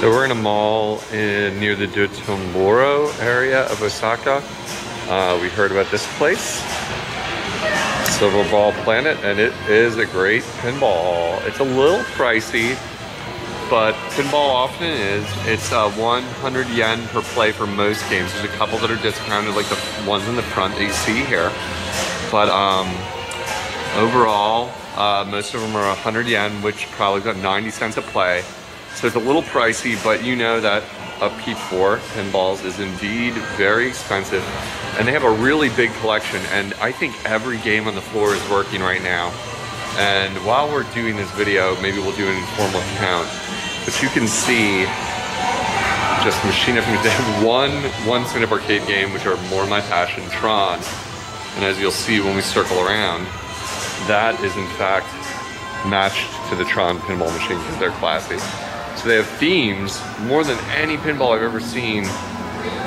So we're in a mall near the Dotonboro area of Osaka. We heard about this place, Silver Ball Planet, and it is a great pinball. It's a little pricey, but pinball often is. It's 100 yen per play for most games. There's a couple that are discounted, like the ones in the front that you see here. But overall, most of them are 100 yen, which probably got 90 cents a play. So it's a little pricey, but you know that a P4 pinballs is indeed very expensive. And they have a really big collection, and I think every game on the floor is working right now. And while we're doing this video, maybe we'll do an informal count. But you can see just machine after machine. They have one stand-up arcade game, which are more my passion, Tron. And as you'll see when we circle around, that is in fact matched to the Tron pinball machine because they're classy. So they have themes more than any pinball I've ever seen.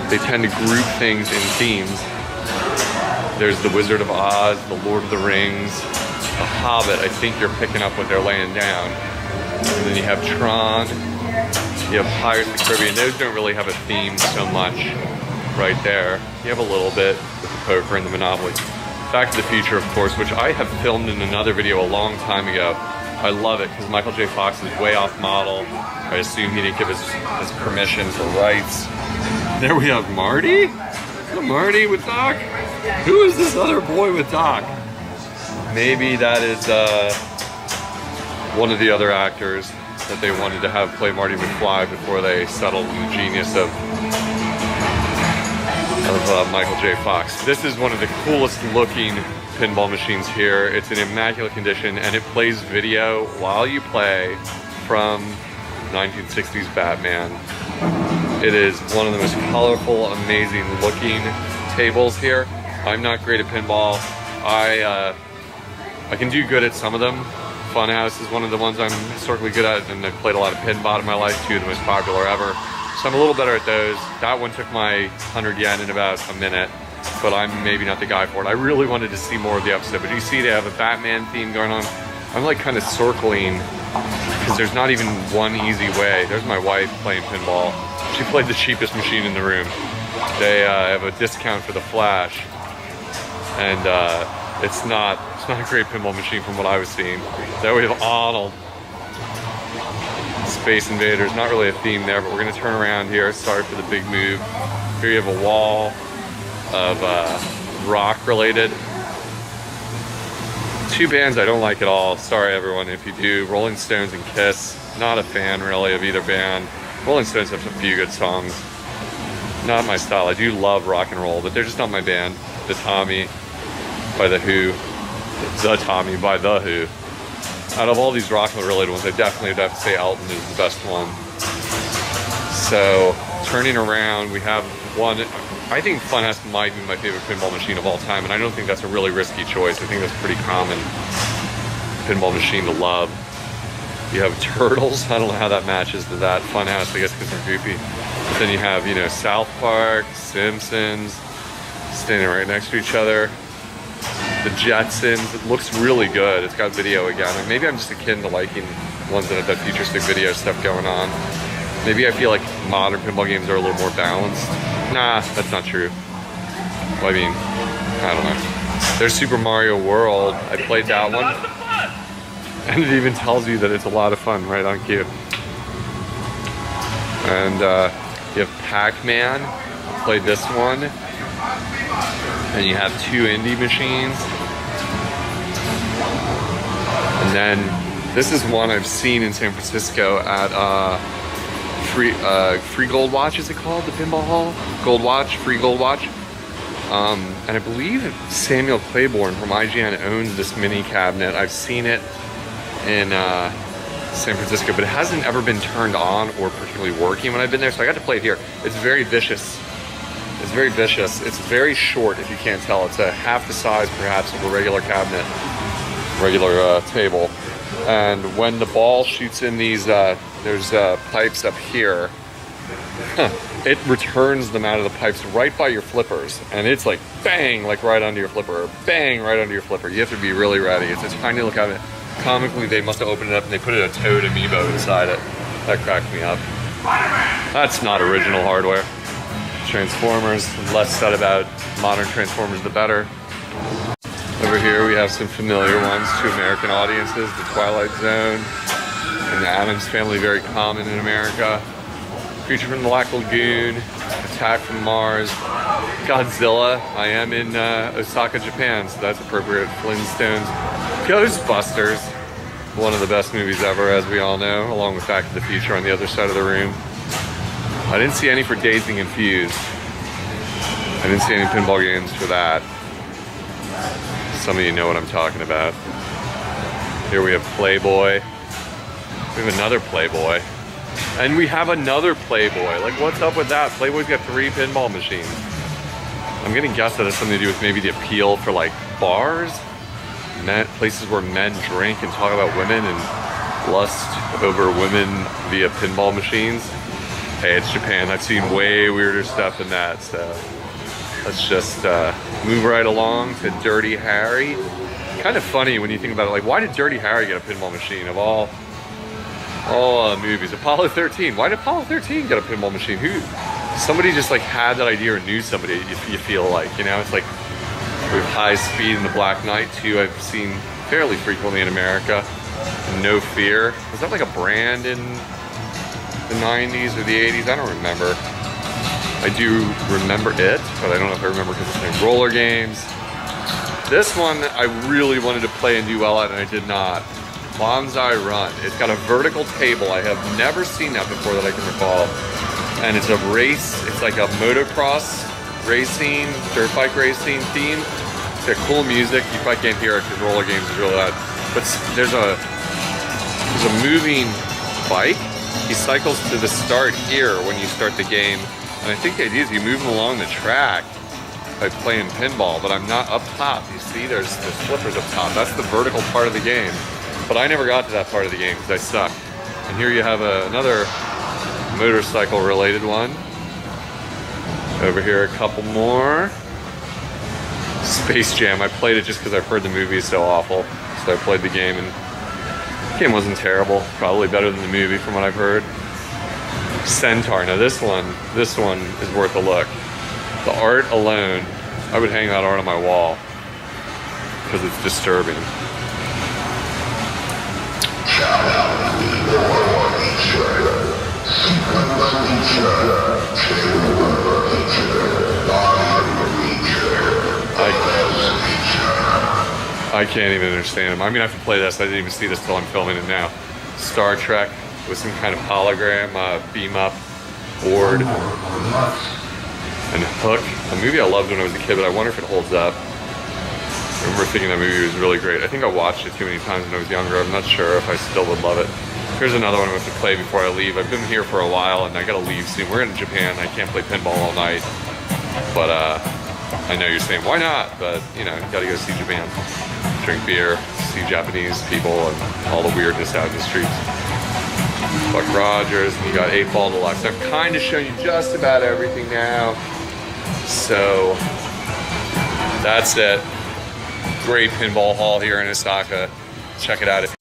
They tend to group things in themes. There's the Wizard of Oz, the Lord of the Rings, the Hobbit. I think you're picking up what they're laying down. And then you have Tron, you have Pirates of the Caribbean. Those don't really have a theme so much right there. You have a little bit with the poker and the Monopoly. Back to the Future, of course, which I have filmed in another video a long time ago. I love it because Michael J. Fox is way off model. I assume he didn't give his permission for rights. There we have Marty. Marty with Doc. Who is this other boy with Doc? Maybe that is one of the other actors that they wanted to have play Marty McFly before they settled on the genius of Michael J. Fox. This is one of the coolest looking pinball machines here. It's in immaculate condition and it plays video while you play from 1960s Batman. It is one of the most colorful, amazing looking tables here. I'm not great at pinball. I can do good at some of them. Funhouse is one of the ones I'm historically good at, and I've played a lot of Pinbot in my life, two of the most popular ever. So I'm a little better at those. That one took my 100 yen in about a minute, but I'm maybe not the guy for it. I really wanted to see more of the episode, but you see they have a Batman theme going on. I'm like kind of circling because there's not even one easy way. There's my wife playing pinball. She played the cheapest machine in the room. They have a discount for the Flash, and it's not a great pinball machine from what I was seeing. There we have Arnold. Space Invaders, not really a theme there, but we're gonna turn around here. Sorry for the big move. Here you have a wall of rock related. Two bands I don't like at all. Sorry everyone if you do. Rolling Stones and Kiss. Not a fan really of either band. Rolling Stones have a few good songs. Not my style. I do love rock and roll, but they're just not my band. The Tommy by The Who. The Tommy by The Who. Out of all these rock related ones, I definitely would have to say Elton is the best one. So, turning around, we have one. I think Funhouse might be my favorite pinball machine of all time, and I don't think that's a really risky choice. I think that's a pretty common pinball machine to love. You have Turtles. I don't know how that matches to that. Funhouse, I guess, because they're goofy. But then you have, you know, South Park, Simpsons, standing right next to each other. The Jetsons. It looks really good. It's got video again. And maybe I'm just akin to liking ones that have that futuristic video stuff going on. Maybe I feel like modern pinball games are a little more balanced. Nah, that's not true. Well, I mean, I don't know. There's Super Mario World. I played that one. And it even tells you that it's a lot of fun right on cue. And you have Pac-Man. I played this one. And you have two indie machines. And then this is one I've seen in San Francisco at Free Gold Watch, is it called? The pinball hall? Gold Watch, Free Gold Watch. And I believe Samuel Claiborne from IGN owns this mini cabinet. I've seen it in San Francisco, but it hasn't ever been turned on or particularly working when I've been there, so I got to play it here. It's very vicious. It's very vicious. It's very short, if you can't tell. It's half the size, perhaps, of a regular cabinet, regular table. And when the ball shoots in these, there's pipes up here. It returns them out of the pipes right by your flippers, and it's like bang, like right onto your flipper, or bang, right onto your flipper. You have to be really ready. It's a tiny little cabinet. Comically, they must have opened it up and they put a Toad amiibo inside it. That cracked me up. That's not original hardware. Transformers, less said about modern Transformers, the better. Over here we have some familiar ones to American audiences. The Twilight Zone and the Addams Family, very common in America. Creature from the Black Lagoon, Attack from Mars, Godzilla. I am in Osaka, Japan, so that's appropriate. Flintstones, Ghostbusters, one of the best movies ever, as we all know, along with Back to the Future on the other side of the room. I didn't see any for Dazed and Confused. I didn't see any pinball games for that. Some of you know what I'm talking about. Here we have Playboy. We have another Playboy. And we have another Playboy. Like, what's up with that? Playboy's got 3 pinball machines. I'm gonna guess that has something to do with maybe the appeal for like bars, places where men drink and talk about women and lust over women via pinball machines. Hey, it's Japan. I've seen way weirder stuff than that, so let's just move right along to Dirty Harry. Kind of funny when you think about it. Like, why did Dirty Harry get a pinball machine of all movies? Apollo 13. Why did Apollo 13 get a pinball machine? Somebody just like had that idea or knew somebody, you feel like, you know? It's like with High Speed and the Black Knight too, I've seen fairly frequently in America. No Fear. Was that like a brand in the 90s or the 80s? I don't remember. I do remember it, but I don't know if I remember because it's named Roller Games. This one I really wanted to play and do well at, and I did not. Bonsai Run. It's got a vertical table. I have never seen that before that I can recall. And it's a race. It's like a motocross racing, dirt bike racing theme. It's got cool music. You probably can't hear it because Roller Games is really loud. But there's a moving bike. He cycles to the start here when you start the game. And I think the idea is you move him along the track by playing pinball, but I'm not up top. You see, there's flippers up top. That's the vertical part of the game. But I never got to that part of the game because I suck. And here you have another motorcycle related one. Over here, a couple more. Space Jam. I played it just because I've heard the movie is so awful. So I played the game, and the game wasn't terrible. Probably better than the movie from what I've heard. Centaur. Now this one is worth a look. The art alone, I would hang that art on my wall because it's disturbing. I can't even understand them. I mean, I have to play this. I didn't even see this till I'm filming it now. Star Trek with some kind of hologram, beam up board. And Hook, a movie I loved when I was a kid, but I wonder if it holds up. I remember thinking that movie was really great. I think I watched it too many times when I was younger. I'm not sure if I still would love it. Here's another one I have to play before I leave. I've been here for a while and I gotta leave soon. We're in Japan. I can't play pinball all night. But I know you're saying, why not? But you know, you gotta go see Japan. Drink beer, see Japanese people and all the weirdness out in the streets. Buck Rogers, and you got 8 Ball Deluxe. I've kind of shown you just about everything now. So that's it. Great pinball haul here in Osaka. Check it out if